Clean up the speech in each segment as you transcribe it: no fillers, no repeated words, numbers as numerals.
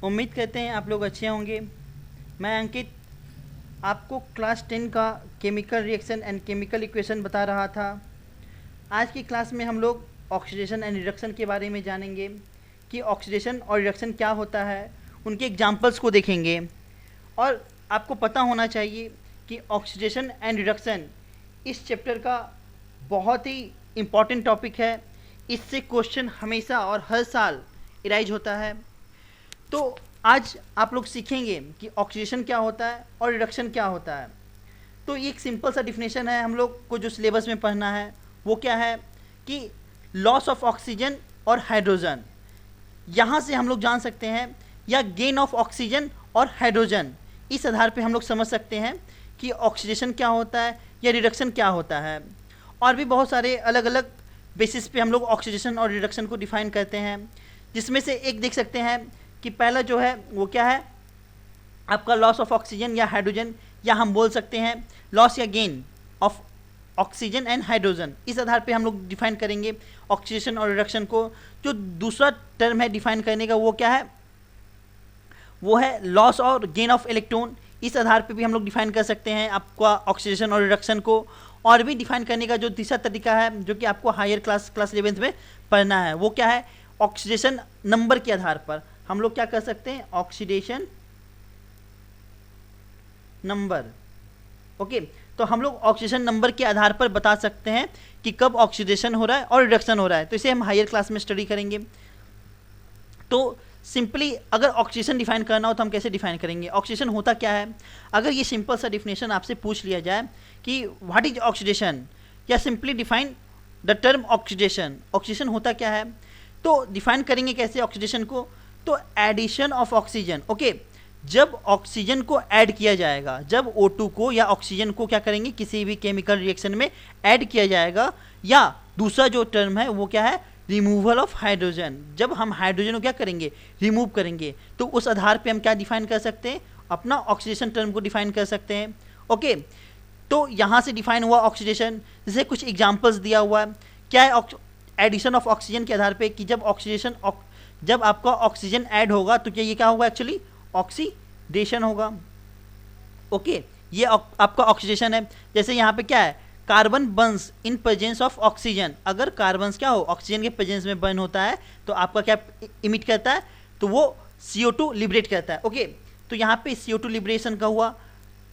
उम्मीद करते हैं आप लोग अच्छे होंगे। मैं अंकित आपको क्लास 10 का chemical reaction and chemical equation बता रहा था। आज की क्लास में हम लोग ऑक्सीडेशन एंड रिडक्शन के बारे में जानेंगे कि ऑक्सीडेशन और रिडक्शन क्या होता है, उनके एग्जांपल्स को देखेंगे। और आपको पता होना चाहिए कि ऑक्सीडेशन एंड रिडक्शन इस चैप्टर का बहुत ही इम्पॉर्टेंट टॉपिक है। इससे क्वेश्चन हमेशा और हर साल इराइज होता है। तो आज आप लोग सीखेंगे कि ऑक्सीडेशन क्या होता है और रिडक्शन क्या होता है। तो ये एक सिंपल सा डिफिनेशन है, हम लोग को जो सिलेबस में पढ़ना है वो क्या है कि लॉस ऑफ ऑक्सीजन और हाइड्रोजन, यहाँ से हम लोग जान सकते हैं, या गेन ऑफ ऑक्सीजन और हाइड्रोजन, इस आधार पे हम लोग समझ सकते हैं कि ऑक्सीडेशन क्या होता है या रिडक्शन क्या होता है। और भी बहुत सारे अलग अलग बेसिस पे हम लोग ऑक्सीडेशन और रिडक्शन को डिफाइन करते हैं, जिसमें से एक देख सकते हैं कि पहला जो है वो क्या है, आपका लॉस ऑफ ऑक्सीजन या हाइड्रोजन, या हम बोल सकते हैं लॉस या gain of oxygen and hydrogen. इस आधार पे हम लोग डिफाइन करेंगे ऑक्सीडेशन और रिडक्शन को। जो दूसरा टर्म है डिफाइन करने का वो क्या है, वो है लॉस और गेन ऑफ इलेक्ट्रॉन। इस आधार पे भी हम लोग डिफाइन कर सकते हैं आपका ऑक्सीडेशन और रिडक्शन को। और भी डिफाइन करने का जो तीसरा तरीका है, जो कि आपको हायर क्लास 11th में पढ़ना है, वो क्या है, ऑक्सीडेशन नंबर के आधार पर हम लोग क्या कर सकते हैं, ऑक्सीडेशन नंबर। ओके, तो हम लोग ऑक्सीडेशन नंबर के आधार पर बता सकते हैं कि कब ऑक्सीडेशन हो रहा है और रिडक्शन हो रहा है। तो इसे हम हायर क्लास में स्टडी करेंगे। तो सिंपली अगर ऑक्सीडेशन डिफाइन करना हो तो हम कैसे डिफाइन करेंगे, ऑक्सीडेशन होता क्या है। अगर ये सिंपल सा डिफिनेशन आपसे पूछ लिया जाए कि व्हाट इज ऑक्सीडेशन, या simply define the term oxidation, oxidation होता क्या है, तो डिफाइन करेंगे कैसे ऑक्सीडेशन को। तो एडिशन ऑफ ऑक्सीजन। ओके, जब ऑक्सीजन को ऐड किया जाएगा, जब O2 को या ऑक्सीजन को क्या करेंगे, किसी भी केमिकल रिएक्शन में ऐड किया जाएगा। या दूसरा जो टर्म है वो क्या है, रिमूवल ऑफ हाइड्रोजन, जब हम हाइड्रोजन को क्या करेंगे, रिमूव करेंगे। तो उस आधार पे हम क्या डिफाइन कर सकते हैं, अपना ऑक्सीडेशन टर्म को डिफाइन कर सकते हैं। ओके, तो यहाँ से डिफाइन हुआ ऑक्सीडेशन। जैसे कुछ एग्जाम्पल्स दिया हुआ है, क्या है एडिशन ऑफ ऑक्सीजन के आधार पे कि जब आपका ऑक्सीजन ऐड होगा तो क्या ये क्या होगा, एक्चुअली ऑक्सीडेशन होगा। ओके, ये आपका ऑक्सीडेशन है। जैसे यहाँ पे क्या है, carbon Burns in presence of oxygen. अगर कार्बन क्या हो, ऑक्सीजन के प्रेजेंस में बर्न होता है तो आपका क्या इमिट करता है, तो वो CO2 लिबरेट करता है। ओके, तो यहाँ पे CO2 लिबरेशन का हुआ।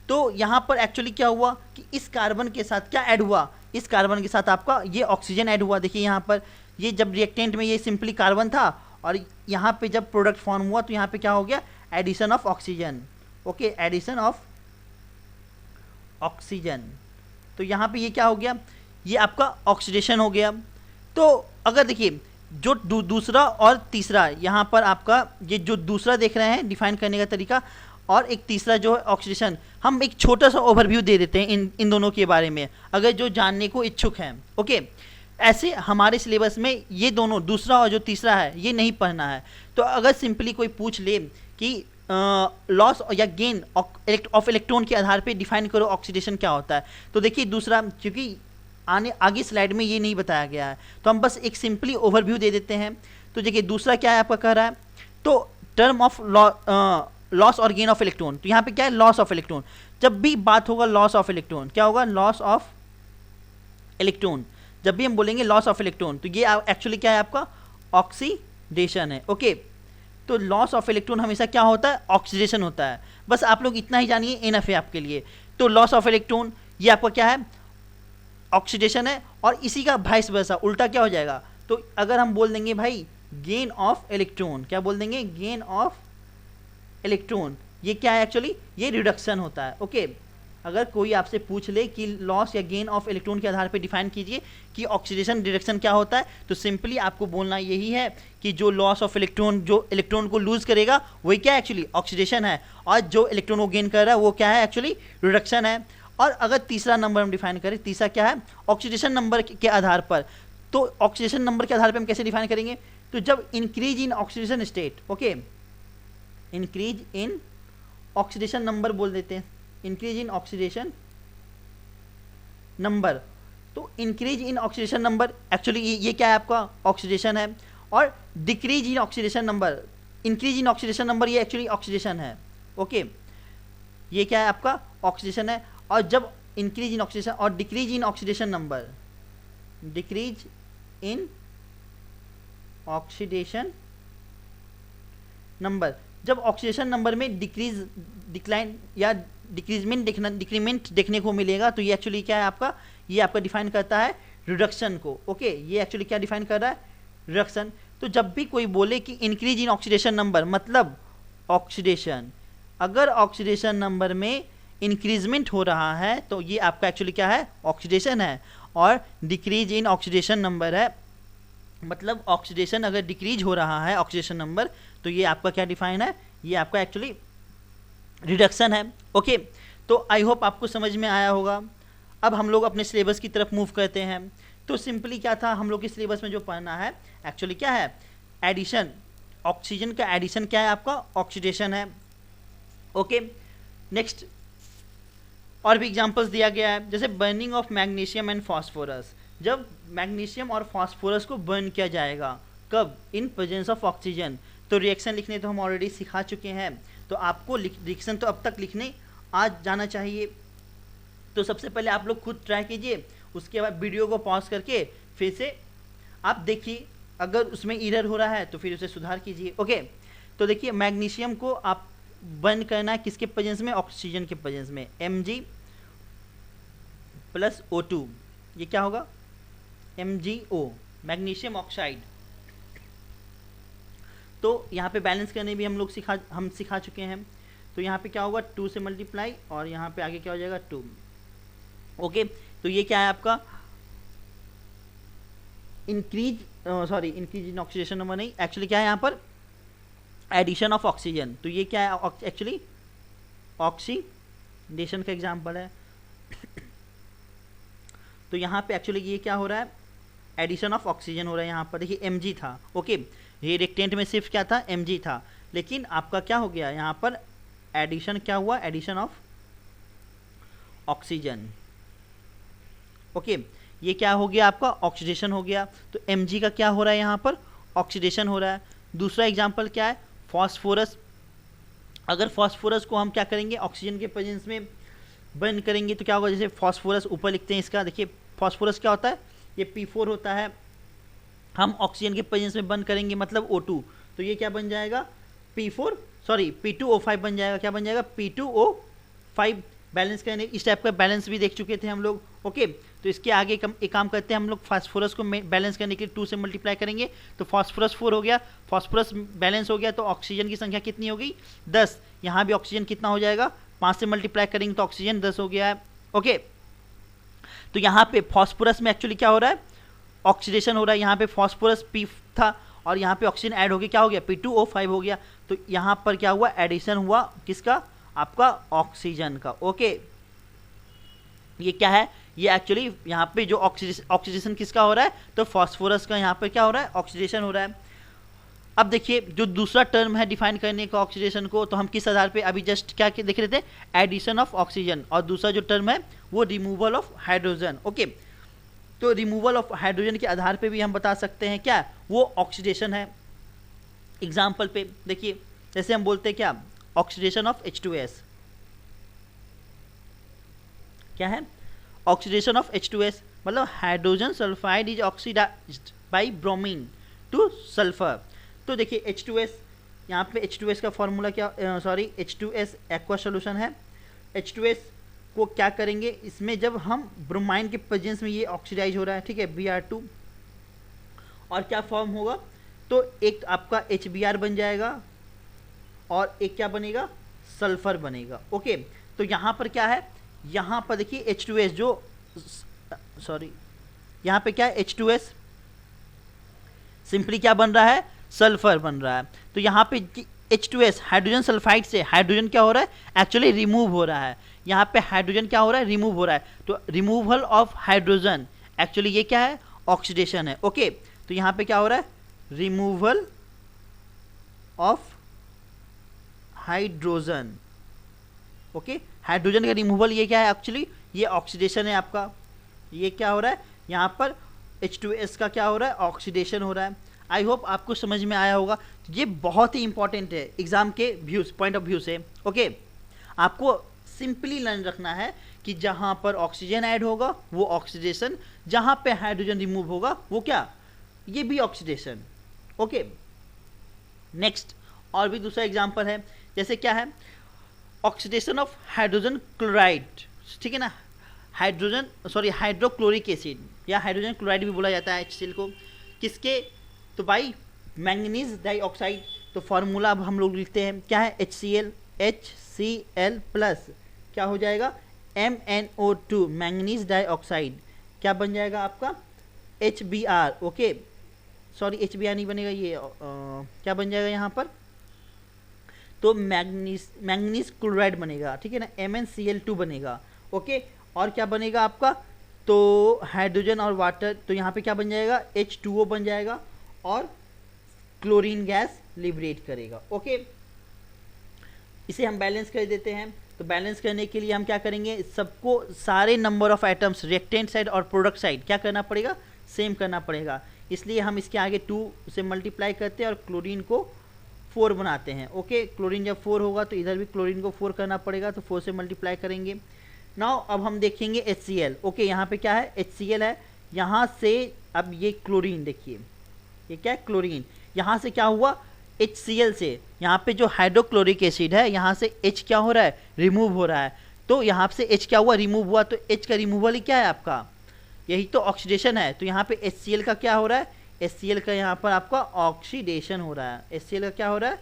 तो यहाँ पर एक्चुअली क्या हुआ कि इस कार्बन के साथ क्या ऐड हुआ, इस कार्बन के साथ आपका ये ऑक्सीजन ऐड हुआ। देखिए यहाँ पर ये जब रिएक्टेंट में ये सिंपली कार्बन था, और यहाँ पे जब प्रोडक्ट फॉर्म हुआ तो यहाँ पे क्या हो गया, addition of oxygen. Okay, addition of oxygen. तो यहाँ पे ये क्या हो गया, ये आपका ऑक्सीडेशन हो गया। तो अगर देखिए जो दूसरा और तीसरा, यहाँ पर आपका ये जो दूसरा देख रहे हैं डिफाइन करने का तरीका, और एक तीसरा जो है ऑक्सीडेशन, हम एक छोटा सा ओवरव्यू दे देते हैं इन दोनों के बारे में, अगर जो जानने को इच्छुक हैं। ओके, ऐसे हमारे सिलेबस में ये दोनों, दूसरा और जो तीसरा है, ये नहीं पढ़ना है। तो अगर सिंपली कोई पूछ ले कि लॉस या गेन ऑफ इलेक्ट्रॉन के आधार पे डिफाइन करो ऑक्सीडेशन क्या होता है, तो देखिए दूसरा, क्योंकि आगे स्लाइड में ये नहीं बताया गया है तो हम बस एक सिंपली ओवरव्यू दे देते हैं। तो देखिए दूसरा क्या है आपका कह रहा है, तो टर्म ऑफ लॉस और गेन ऑफ इलेक्ट्रॉन। तो यहाँ पे क्या है, लॉस ऑफ इलेक्ट्रॉन। जब भी बात होगा लॉस ऑफ इलेक्ट्रॉन, क्या होगा, लॉस ऑफ इलेक्ट्रॉन। जब भी हम बोलेंगे लॉस ऑफ इलेक्ट्रॉन तो ये एक्चुअली क्या है, आपका ऑक्सीडेशन है। ओके, तो लॉस ऑफ इलेक्ट्रॉन हमेशा क्या होता है, ऑक्सीडेशन होता है। बस आप लोग इतना ही जानिए, इनफ है आपके लिए। तो लॉस ऑफ इलेक्ट्रॉन ये आपका क्या है, ऑक्सीडेशन है। और इसी का वाइस वर्सा उल्टा क्या हो जाएगा, तो अगर हम बोल देंगे भाई गेन ऑफ इलेक्ट्रॉन, क्या बोल देंगे, गेन ऑफ इलेक्ट्रॉन, ये क्या है, एक्चुअली ये रिडक्शन होता है। ओके, अगर कोई आपसे पूछ ले कि लॉस या गेन ऑफ इलेक्ट्रॉन के आधार पे डिफाइन कीजिए कि ऑक्सीडेशन रिडक्शन क्या होता है, तो सिंपली आपको बोलना यही है कि जो लॉस ऑफ इलेक्ट्रॉन, जो इलेक्ट्रॉन को लूज करेगा वही क्या है, एक्चुअली ऑक्सीडेशन है, और जो इलेक्ट्रॉन को गेन कर रहा है वो क्या है, एक्चुअली रिडक्शन है। और अगर तीसरा नंबर हम डिफाइन करें, तीसरा क्या है, ऑक्सीडेशन नंबर के आधार पर। तो ऑक्सीडेशन नंबर के आधार पर हम कैसे डिफाइन करेंगे, तो जब increase in oxidation state, okay, increase in oxidation number बोल देते हैं, इंक्रीज इन ऑक्सीडेशन नंबर। तो increase in oxidation number actually ये क्या है, आपका ऑक्सीडेशन है। और decrease in oxidation number, increase in oxidation number ये एक्चुअली ऑक्सीडेशन है, ओके ये क्या है आपका ऑक्सीडेशन है। और जब इंक्रीज इन ऑक्सीडेशन और decrease in oxidation number, decrease in oxidation number, जब ऑक्सीडेशन नंबर में डिक्लाइन या डिक्रीमेंट देखने को मिलेगा तो ये एक्चुअली क्या है आपका, ये आपका डिफाइन करता है रिडक्शन को, ओके ये एक्चुअली क्या डिफाइन कर रहा है, रिडक्शन। तो जब भी कोई बोले कि इंक्रीज इन ऑक्सीडेशन नंबर मतलब ऑक्सीडेशन, अगर ऑक्सीडेशन नंबर में इंक्रीजमेंट हो रहा है तो ये आपका एक्चुअली क्या है, ऑक्सीडेशन है। और डिक्रीज इन ऑक्सीडेशन नंबर है मतलब ऑक्सीडेशन अगर डिक्रीज हो रहा है ऑक्सीडेशन नंबर तो ये आपका क्या डिफाइन है, ये आपका एक्चुअली रिडक्शन है, ओके। तो आई होप आपको समझ में आया होगा। अब हम लोग अपने सिलेबस की तरफ मूव करते हैं। तो सिंपली क्या था हम लोग के सिलेबस में जो पढ़ना है एक्चुअली क्या है, एडिशन, ऑक्सीजन का एडिशन क्या है आपका, ऑक्सीडेशन है, ओके। नेक्स्ट और भी एग्जांपल्स दिया गया है, जैसे burning of magnesium and phosphorus, जब मैग्नीशियम और फास्फोरस को बर्न किया जाएगा, कब, इन प्रेजेंस ऑफ ऑक्सीजन। तो रिएक्शन लिखने तो हम ऑलरेडी सिखा चुके हैं, तो आपको रिएक्शन तो अब तक लिखने आ जाना चाहिए। तो सबसे पहले आप लोग खुद ट्राई कीजिए, उसके बाद वीडियो को पॉज करके फिर से आप देखिए, अगर उसमें एरर हो रहा है तो फिर उसे सुधार कीजिए, ओके। तो देखिए मैग्नीशियम को आप बर्न करना है किसके प्रेजेंस में, ऑक्सीजन के प्रेजेंस में, Mg प्लस O2, ये क्या होगा, MgO, मैग्नीशियम ऑक्साइड। तो यहाँ पे बैलेंस करने भी हम सिखा चुके हैं। तो यहाँ पे क्या होगा, 2 से मल्टीप्लाई और यहाँ पे आगे क्या हो जाएगा 2, ओके। तो ये क्या है आपका इंक्रीज इन ऑक्सीडेशन नंबर नहीं, एक्चुअली क्या है यहाँ पर एडिशन ऑफ ऑक्सीजन। तो ये क्या है एक्चुअली ऑक्सीडेशन का एग्जांपल है। तो यहाँ पे एक्चुअली ये क्या हो रहा है, एडिशन ऑफ ऑक्सीजन हो रहा है। यहाँ पर देखिए Mg था, ओके ये रिएक्टेंट में सिर्फ क्या था, Mg था, लेकिन आपका क्या हो गया यहाँ पर एडिशन क्या हुआ, एडिशन ऑफ ऑक्सीजन, ओके ये क्या हो गया आपका ऑक्सीडेशन हो गया। तो Mg का क्या हो रहा है यहाँ पर, ऑक्सीडेशन हो रहा है। दूसरा एग्जांपल क्या है, फास्फोरस, अगर फास्फोरस को हम क्या करेंगे ऑक्सीजन के प्रेजेंस में बर्न करेंगे तो क्या होगा, जैसे फास्फोरस ऊपर लिखते हैं इसका, देखिए फास्फोरस क्या होता है, ये P4 होता है, हम ऑक्सीजन के प्रेजेंस में बर्न करेंगे मतलब O2, तो ये क्या बन जाएगा P2O5 बन जाएगा, क्या बन जाएगा P2O5। बैलेंस करने इस टाइप का बैलेंस भी देख चुके थे हम लोग, ओके। तो इसके आगे एक काम करते हैं हम लोग, फास्फोरस को बैलेंस करने के लिए 2 से मल्टीप्लाई करेंगे तो फास्फोरस 4 हो गया, फास्फोरस बैलेंस हो गया तो ऑक्सीजन की संख्या कितनी हो गई 10। यहाँ भी ऑक्सीजन कितना हो जाएगा, 5 से मल्टीप्लाई करेंगे तो ऑक्सीजन 10 हो गया है, ओके। तो यहाँ पे फास्फोरस में एक्चुअली क्या हो रहा है, ऑक्सीडेशन हो रहा है। यहाँ पे फास्फोरस P था और यहाँ पे ऑक्सीजन ऐड हो गया, क्या हो गया P2O5 हो गया। तो यहाँ पर क्या हुआ, एडिशन हुआ किसका, आपका ऑक्सीजन का, ओके। ये क्या है, ये एक्चुअली यहाँ पे जो ऑक्सीडेशन किसका हो रहा है, तो फास्फोरस का यहाँ पे क्या हो रहा है, ऑक्सीडेशन हो रहा है। अब देखिए जो दूसरा टर्म है डिफाइन करने का ऑक्सीडेशन को, तो हम किस आधार पे अभी जस्ट क्या देख रहे थे, एडिशन ऑफ ऑक्सीजन, और दूसरा जो टर्म है वो रिमूवल ऑफ हाइड्रोजन, ओके। तो रिमूवल ऑफ हाइड्रोजन के आधार पे भी हम बता सकते हैं क्या, वो ऑक्सीडेशन है। एग्जाम्पल पे देखिए, जैसे हम बोलते हैं क्या, ऑक्सीडेशन ऑफ H2S, क्या है, ऑक्सीडेशन ऑफ H2S मतलब hydrogen sulphide is oxidised by bromine to sulphur. तो देखिए H2S, यहाँ पे H2S का फॉर्मूला क्या, H2S एक्वा सोल्यूशन है। H2S को क्या करेंगे, इसमें जब हम ब्रोमाइन के प्रेजेंस में ये ऑक्सीडाइज हो रहा है, ठीक है, Br2, और क्या फॉर्म होगा, तो एक आपका HBr बन जाएगा और एक क्या बनेगा, सल्फर बनेगा, ओके। तो यहाँ पर क्या है, यहाँ पर देखिए H2S जो यहाँ पे क्या है, H2S सिंपली क्या बन रहा है, सल्फर बन रहा है। तो यहाँ पे H2S हाइड्रोजन सल्फाइड से हाइड्रोजन क्या हो रहा है, एक्चुअली रिमूव हो रहा है। यहाँ पे हाइड्रोजन क्या हो रहा है, रिमूव हो रहा है। तो रिमूवल ऑफ हाइड्रोजन एक्चुअली ये क्या है, ऑक्सीडेशन है, ओके। तो यहाँ पे क्या हो रहा है, removal of hydrogen, okay. Hydrogen का रिमूवल ये क्या है, एक्चुअली ये ऑक्सीडेशन है आपका। ये क्या हो रहा है, यहाँ पर H2S का क्या हो रहा है, ऑक्सीडेशन हो रहा है। आई होप आपको समझ में आया होगा। ये बहुत ही इंपॉर्टेंट है एग्जाम के व्यूज पॉइंट ऑफ व्यू से। ओके, आपको सिंपली लर्न रखना है कि जहां पर ऑक्सीजन ऐड होगा वो ऑक्सीडेशन, जहां पे हाइड्रोजन रिमूव होगा वो क्या, ये भी ऑक्सीडेशन। ओके, नेक्स्ट और भी दूसरा एग्जांपल है, जैसे क्या है, ऑक्सीडेशन ऑफ हाइड्रोजन क्लोराइड, ठीक है ना, हाइड्रोक्लोरिक एसिड या हाइड्रोजन क्लोराइड भी बोला जाता है HCl को, किसके, तो भाई मैंगनीज डाइऑक्साइड। तो फॉर्मूला अब हम लोग लिखते हैं, क्या है, HCl प्लस क्या हो जाएगा, MnO2 मैंगनीज डाइऑक्साइड, क्या बन जाएगा आपका HBr। ओके, सॉरी HBr नहीं बनेगा, ये क्या बन जाएगा यहाँ पर, तो मैंगनीज क्लोराइड बनेगा, ठीक है ना, MnCl2 बनेगा। ओके, और क्या बनेगा आपका, तो हाइड्रोजन और वाटर, तो यहाँ पे क्या बन जाएगा, H2O बन जाएगा और क्लोरीन गैस लिबरेट करेगा। ओके, इसे हम बैलेंस कर देते हैं। तो बैलेंस करने के लिए हम क्या करेंगे, सबको सारे number of atoms reactant side और प्रोडक्ट साइड क्या करना पड़ेगा, सेम करना पड़ेगा। इसलिए हम इसके आगे 2 से मल्टीप्लाई करते हैं और क्लोरीन को 4 बनाते हैं। ओके, क्लोरीन जब 4 होगा तो इधर भी क्लोरीन को 4 करना पड़ेगा, तो 4 से मल्टीप्लाई करेंगे। नाउ अब हम देखेंगे HCl। ओके, यहाँ पे क्या है, HCl है, यहाँ से अब ये क्लोरीन देखिए, ये क्या है, क्लोरीन, यहाँ से क्या हुआ, HCl से यहाँ पे जो हाइड्रोक्लोरिक एसिड है यहाँ से H क्या हो रहा है, रिमूव हो रहा है। तो यहाँ से H क्या हुआ, रिमूव हुआ, तो H का रिमूवल ही क्या है आपका, यही तो ऑक्सीडेशन है। तो यहाँ पे HCl का क्या हो रहा है, HCl का यहाँ पर आपका ऑक्सीडेशन हो रहा है, HCl का क्या हो रहा है,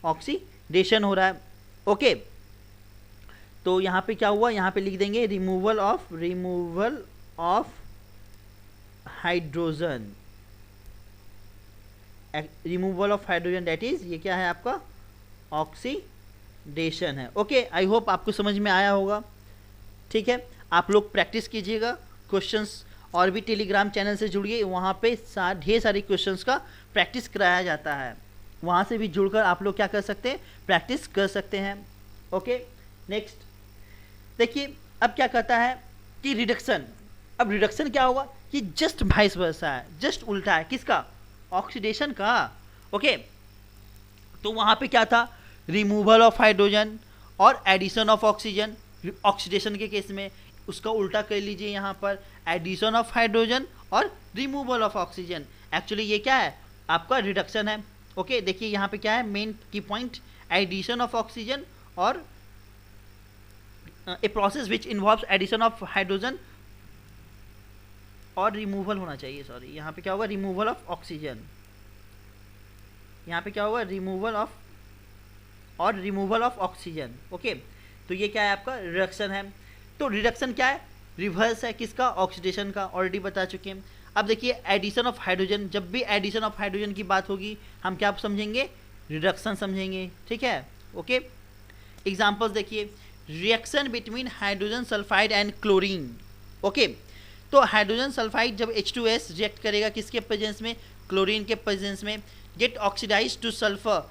ऑक्सीडेशन हो रहा है। ओके, तो यहाँ पे क्या हुआ, यहाँ पे लिख देंगे removal of hydrogen, removal of hydrogen, that is ये क्या है आपका ऑक्सीडेशन है। ओके, आई होप आपको समझ में आया होगा। ठीक है, आप लोग प्रैक्टिस कीजिएगा क्वेश्चंस, और भी टेलीग्राम चैनल से जुड़िए, वहाँ पे ढेर सारे क्वेश्चंस का प्रैक्टिस कराया जाता है, वहाँ से भी जुड़कर आप लोग क्या कर सकते हैं, प्रैक्टिस कर सकते हैं। ओके, नेक्स्ट देखिए, अब क्या कहता है कि रिडक्शन। अब रिडक्शन क्या होगा, कि जस्ट वाइस वर्सा है, जस्ट उल्टा है, किसका, ऑक्सीडेशन का। ओके, तो वहाँ पे क्या था, रिमूवल ऑफ हाइड्रोजन और एडिशन ऑफ ऑक्सीजन। ऑक्सीडेशन के केस में उसका उल्टा कर लीजिए, यहाँ पर एडिशन ऑफ हाइड्रोजन और रिमूवल ऑफ ऑक्सीजन। एक्चुअली ये क्या है, आपका रिडक्शन है। ओके, देखिए यहाँ पे क्या है, मेन की पॉइंट, एडिशन ऑफ ऑक्सीजन और a process which involves addition of hydrogen और रिमूवल होना चाहिए, सॉरी, यहाँ पे क्या होगा, रिमूवल ऑफ ऑक्सीजन, यहाँ पे क्या होगा, रिमूवल ऑफ ऑक्सीजन। ओके, तो ये क्या है आपका रिडक्शन है। तो रिडक्शन क्या है, रिवर्स है किसका, ऑक्सीडेशन का, ऑलरेडी बता चुके हैं। अब देखिए एडिशन ऑफ हाइड्रोजन, जब भी एडिशन ऑफ हाइड्रोजन की बात होगी हम क्या समझेंगे, रिडक्शन समझेंगे। ठीक है, ओके, एग्जांपल्स देखिए, reaction between hydrogen sulphide and chlorine. Okay, तो हाइड्रोजन सल्फाइड जब H2S रिएक्ट करेगा किसके प्रेजेंस में, क्लोरीन के प्रेजेंस में, get oxidise to sulphur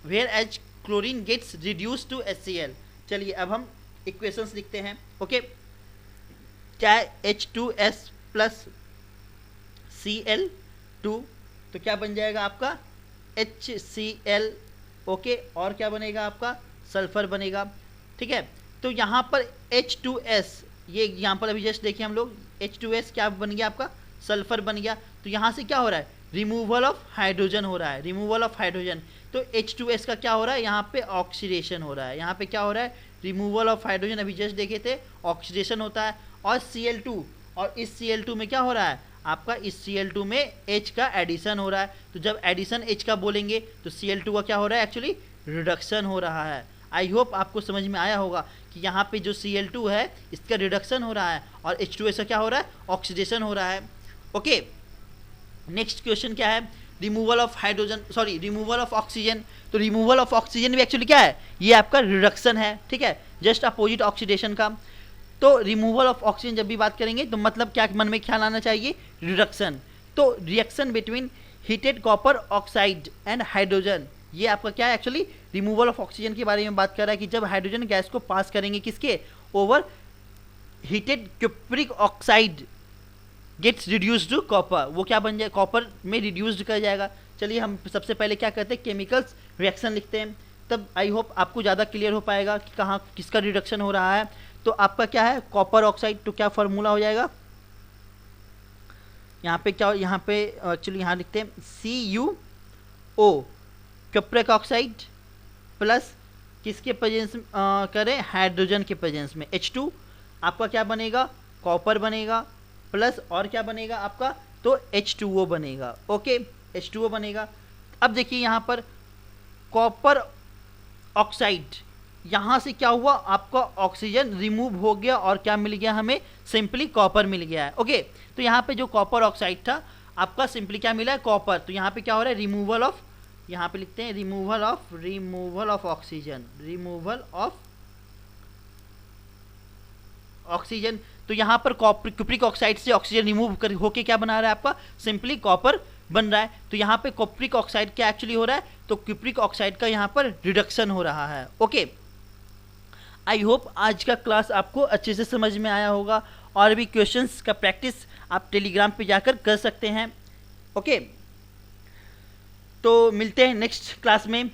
whereas chlorine gets reduce to HCl। चलिए अब हम इक्वेशंस लिखते हैं। ओके, क्या है, H2S प्लस Cl2, तो क्या बन जाएगा आपका HCl। ओके, और क्या बनेगा आपका, सल्फर बनेगा। ठीक है, तो यहाँ पर H2S, ये एग्जाम्पल अभी जस्ट देखिए हम लोग, H2S क्या बन गया आपका, सल्फर बन गया। तो यहाँ से क्या हो रहा है, रिमूवल ऑफ हाइड्रोजन हो रहा है, रिमूवल ऑफ हाइड्रोजन। तो H2S का क्या हो रहा है, यहाँ पे ऑक्सीडेशन हो रहा है, यहाँ पे क्या हो रहा है, रिमूवल ऑफ हाइड्रोजन, अभी जस्ट देखे थे ऑक्सीडेशन होता है। और Cl2, और इस Cl2 में क्या हो रहा है आपका, इस Cl2 में H का एडिशन हो रहा है। तो जब एडिशन H का बोलेंगे तो Cl2 का क्या हो रहा है, एक्चुअली रिडक्शन हो रहा है। आई होप आपको समझ में आया होगा कि यहाँ पे जो Cl2 है इसका रिडक्शन हो रहा है और H2S का क्या हो रहा है, ऑक्सीडेशन हो रहा है। ओके, नेक्स्ट क्वेश्चन क्या है, removal of hydrogen, sorry removal of oxygen. तो रिमूवल ऑफ ऑक्सीजन भी एक्चुअली क्या है, ये आपका रिडक्शन है। ठीक है, जस्ट अपोजिट ऑक्सीडेशन का। तो रिमूवल ऑफ ऑक्सीजन जब भी बात करेंगे तो मतलब क्या मन में ख्याल आना चाहिए, रिडक्शन। तो reaction between heated copper oxide and hydrogen, ये आपका क्या है, एक्चुअली रिमूवल ऑफ ऑक्सीजन के बारे में बात कर रहा है कि जब हाइड्रोजन गैस को पास करेंगे किसके, overheated cupric oxide gets reduced to copper, वो क्या बन जाए, कॉपर में रिड्यूस्ड कर जाएगा। चलिए हम सबसे पहले क्या करते हैं, केमिकल्स रिएक्शन लिखते हैं, तब आई होप आपको ज़्यादा क्लियर हो पाएगा कि कहाँ किसका रिडक्शन हो रहा है। तो आपका क्या है, कॉपर ऑक्साइड, तो क्या फार्मूला हो जाएगा, यहाँ पे क्या, यहाँ पे एक्चुअली यहाँ लिखते हैं CuO, कॉपरिक ऑक्साइड प्लस किसके प्रेजेंस करें, हाइड्रोजन के प्रेजेंस में H2, आपका क्या बनेगा, कॉपर बनेगा, प्लस और क्या बनेगा आपका, तो H2O बनेगा। ओके, H2O बनेगा। अब देखिए यहाँ पर कॉपर ऑक्साइड, यहाँ से क्या हुआ, आपका ऑक्सीजन रिमूव हो गया और क्या मिल गया हमें, सिंपली कॉपर मिल गया है। ओके, तो यहाँ पे जो कॉपर ऑक्साइड था आपका सिंपली क्या मिला है, कॉपर। तो यहाँ पे क्या हो रहा है, रिमूवल ऑफ, यहाँ पे लिखते हैं removal of oxygen, removal of oxygen. तो यहाँ पर कॉपरिक ऑक्साइड से ऑक्सीजन रिमूव कर होके क्या बना रहा है आपका, सिंपली कॉपर बन रहा है। तो यहाँ पे कॉपरिक ऑक्साइड क्या एक्चुअली हो रहा है, तो कॉपरिक ऑक्साइड का यहाँ पर रिडक्शन हो रहा है। ओके, आई होप आज का क्लास आपको अच्छे से समझ में आया होगा, और भी क्वेश्चंस का प्रैक्टिस आप टेलीग्राम पे जाकर कर सकते हैं। ओके, तो मिलते हैं नेक्स्ट क्लास में,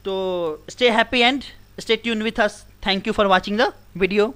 तो stay happy and stay tune with us. Thank you for watching the video.